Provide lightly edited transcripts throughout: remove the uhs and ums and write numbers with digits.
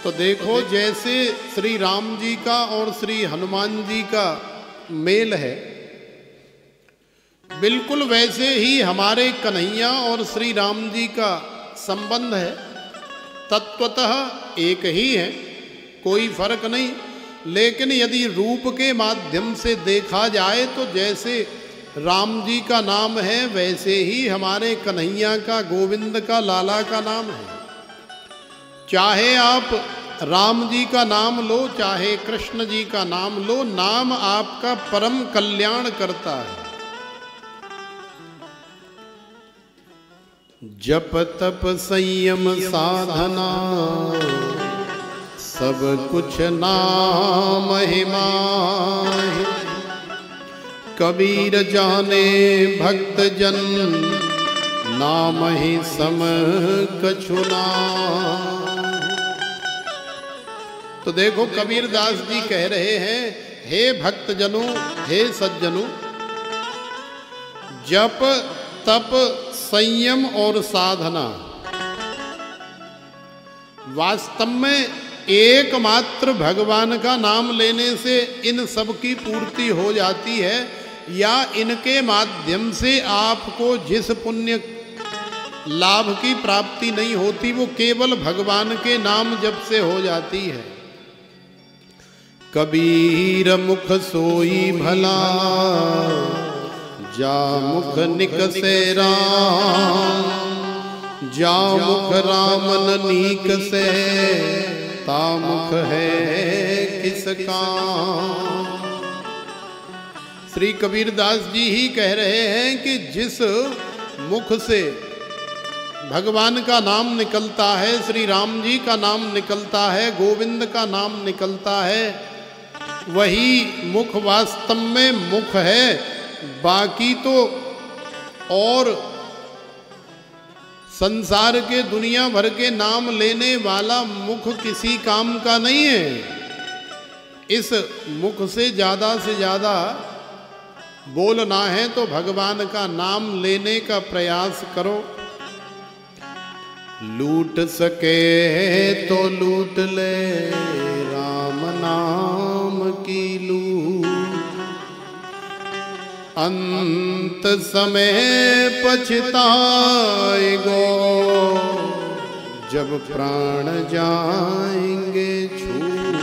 तो देखो जैसे श्री राम जी का और श्री हनुमान जी का मेल है, बिल्कुल वैसे ही हमारे कन्हैया और श्री राम जी का संबंध है। तत्वतः एक ही है, कोई फर्क नहीं। लेकिन यदि रूप के माध्यम से देखा जाए तो जैसे राम जी का नाम है वैसे ही हमारे कन्हैया का, गोविंद का, लाला का नाम है। चाहे आप राम जी का नाम लो, चाहे कृष्ण जी का नाम लो, नाम आपका परम कल्याण करता है। जप तप संयम साधना सब कुछ नाम हिमाहि, कबीर जाने भक्त जन नाम ही सम कछु नाहि। तो देखो कबीर दास जी कह रहे हैं, हे भक्त जनों, हे सज्जनों, जप तप संयम और साधना वास्तव में एकमात्र भगवान का नाम लेने से इन सब की पूर्ति हो जाती है, या इनके माध्यम से आपको जिस पुण्य लाभ की प्राप्ति नहीं होती वो केवल भगवान के नाम जप से हो जाती है। कबीर मुख सोई भला, जा मुख निकसे राम, जा मुख राम न नीक से, ता मुख है किसका। श्री कबीर दास जी ही कह रहे हैं कि जिस मुख से भगवान का नाम निकलता है, श्री राम जी का नाम निकलता है, गोविंद का नाम निकलता है, वही मुख वास्तव में मुख है। बाकी तो और संसार के दुनिया भर के नाम लेने वाला मुख किसी काम का नहीं है। इस मुख से ज्यादा बोलना है तो भगवान का नाम लेने का प्रयास करो। लूट सके तो लूट ले राम नाम की लूट, अंत समय पछताएगो जब प्राण जाएंगे छूट।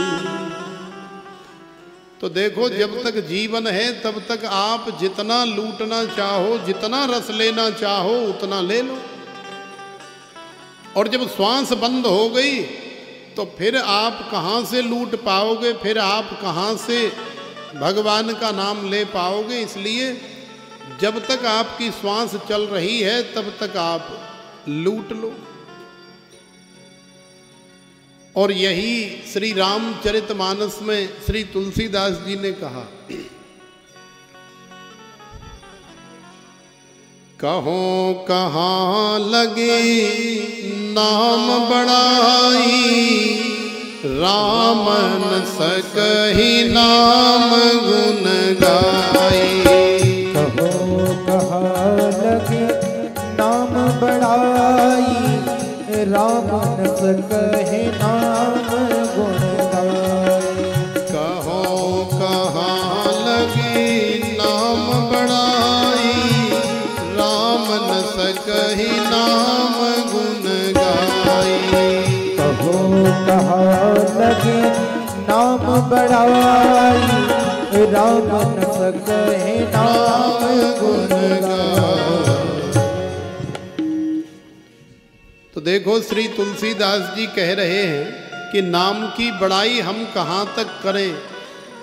तो देखो जब तक जीवन है तब तक आप जितना लूटना चाहो, जितना रस लेना चाहो उतना ले लो, और जब श्वास बंद हो गई तो फिर आप कहाँ से लूट पाओगे, फिर आप कहाँ से भगवान का नाम ले पाओगे। इसलिए जब तक आपकी श्वास चल रही है तब तक आप लूट लो। और यही श्री रामचरितमानस में श्री तुलसीदास जी ने कहा, कहो कहाँ लगे नाम बड़ाई, राम न सकहि नाम गुण गाई। कहो कहाँ लगे नाम बड़ाई, राम न सकहि नाम गुण गाई। कहो कहाँ लगे नाम बड़ाई, राम न सकहि नाम गुण गाई। कहो कहाँ लगे नाम बड़ाई, राम न सकहि नाम गुण गाई। तो देखो श्री तुलसीदास जी कह रहे हैं कि नाम की बड़ाई हम कहाँ तक करें।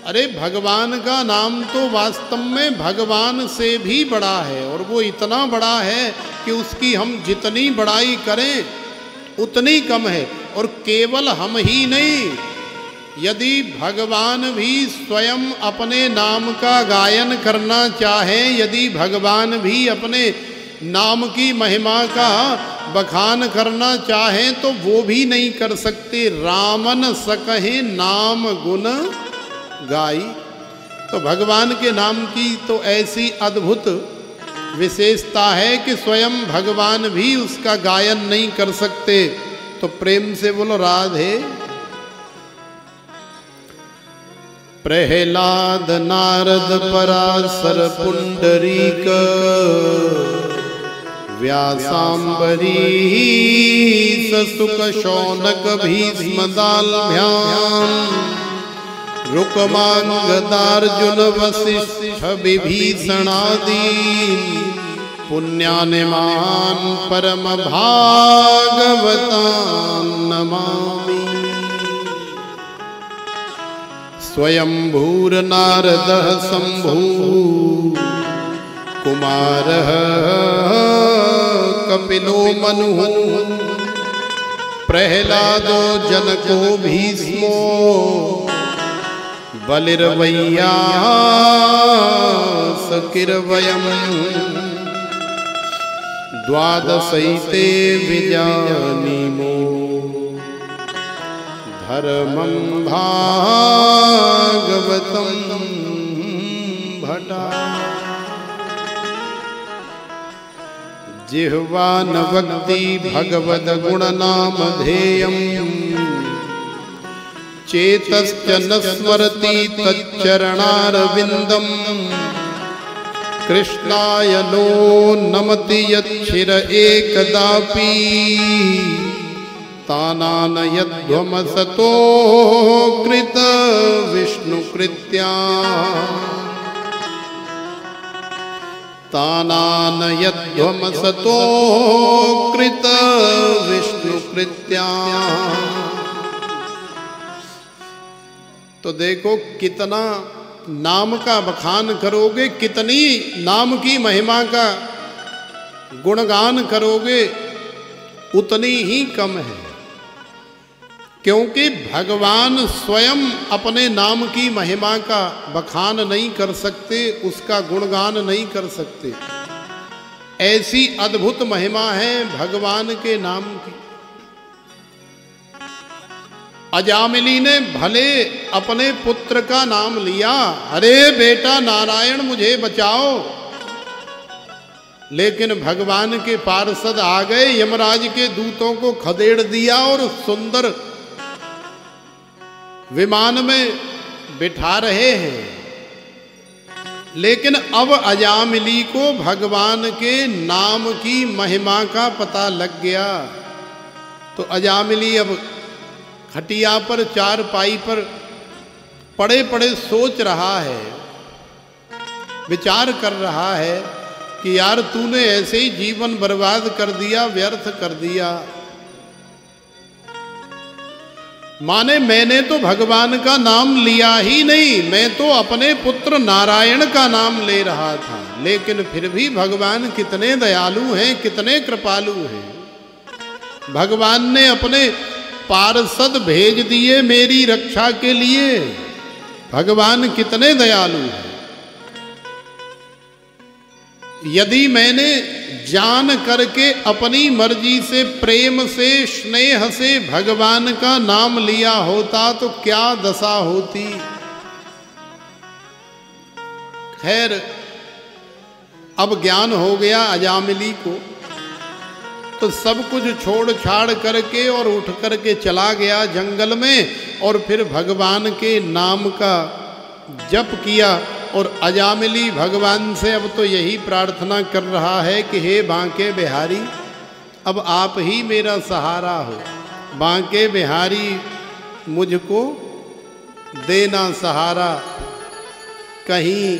अरे भगवान का नाम तो वास्तव में भगवान से भी बड़ा है, और वो इतना बड़ा है कि उसकी हम जितनी बड़ाई करें उतनी कम है। और केवल हम ही नहीं, यदि भगवान भी स्वयं अपने नाम का गायन करना चाहें, यदि भगवान भी अपने नाम की महिमा का बखान करना चाहें तो वो भी नहीं कर सकते। रामन सकहे नाम गुण गाई। तो भगवान के नाम की तो ऐसी अद्भुत विशेषता है कि स्वयं भगवान भी उसका गायन नहीं कर सकते। तो प्रेम से बोलो राधे प्रहलाद नारद पराशर पुंडरीक व्यासांबरीश सुक शौनक भीष्म दाल्भ्याम रुकमांगदार्जुन वसिष्ठ विभीषणादि पुण्यानिमान परम भागवतान् नमामि। स्वयंभूर नारदः शंभू कुमारः कपिलो मनुः प्रहलादो जनको भीष्मो बलिर्वैयास किरवयम् द्वादशैते विजानीमो धर्मं भागवतं भटा। जिह्वा न वक्ति भगवद गुणनामधेयम् चेतश्च न स्मरति तच्चरणारविन्दम् कृष्णाय नो नमति यच्छिर एकदापि तानानयध्वमसतो कृत विष्णुकृत्या तानानयध्वमसतो कृत विष्णुकृत्या। तो देखो कितना नाम का बखान करोगे, कितनी नाम की महिमा का गुणगान करोगे, उतनी ही कम है। क्योंकि भगवान स्वयं अपने नाम की महिमा का बखान नहीं कर सकते, उसका गुणगान नहीं कर सकते। ऐसी अद्भुत महिमा है भगवान के नाम की। अजामिली ने भले अपने पुत्र का नाम लिया, अरे बेटा नारायण मुझे बचाओ, लेकिन भगवान के पार्षद आ गए, यमराज के दूतों को खदेड़ दिया और सुंदर विमान में बिठा रहे हैं। लेकिन अब अजामिली को भगवान के नाम की महिमा का पता लग गया। तो अजामिली अब खटिया पर चारपाई पर पड़े पड़े सोच रहा है, विचार कर रहा है कि यार तूने ऐसे ही जीवन बर्बाद कर दिया, व्यर्थ कर दिया। माने मैंने तो भगवान का नाम लिया ही नहीं, मैं तो अपने पुत्र नारायण का नाम ले रहा था। लेकिन फिर भी भगवान कितने दयालु हैं, कितने कृपालु हैं। भगवान ने अपने पार्षद भेज दिए मेरी रक्षा के लिए। भगवान कितने दयालु हैं। यदि मैंने जान करके अपनी मर्जी से, प्रेम से, स्नेह से भगवान का नाम लिया होता तो क्या दशा होती। खैर अब ज्ञान हो गया अजामिली को, तो सब कुछ छोड़ छाड़ करके और उठ करके चला गया जंगल में, और फिर भगवान के नाम का जप किया। और अजामिली भगवान से अब तो यही प्रार्थना कर रहा है कि हे बांके बिहारी, अब आप ही मेरा सहारा हो। बांके बिहारी मुझको देना सहारा, कहीं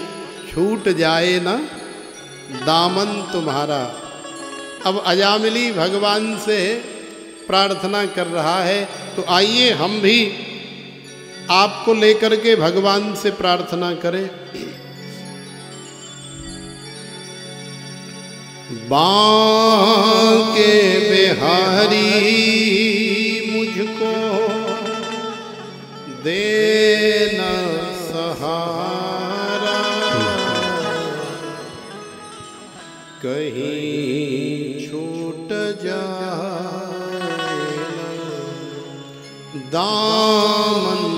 छूट जाए ना दामन तुम्हारा। अब अजामिली भगवान से प्रार्थना कर रहा है। तो आइए हम भी आपको लेकर के भगवान से प्रार्थना करें। बांके बिहारी मुझको देना सहारा, कहीं छूट जाए दामन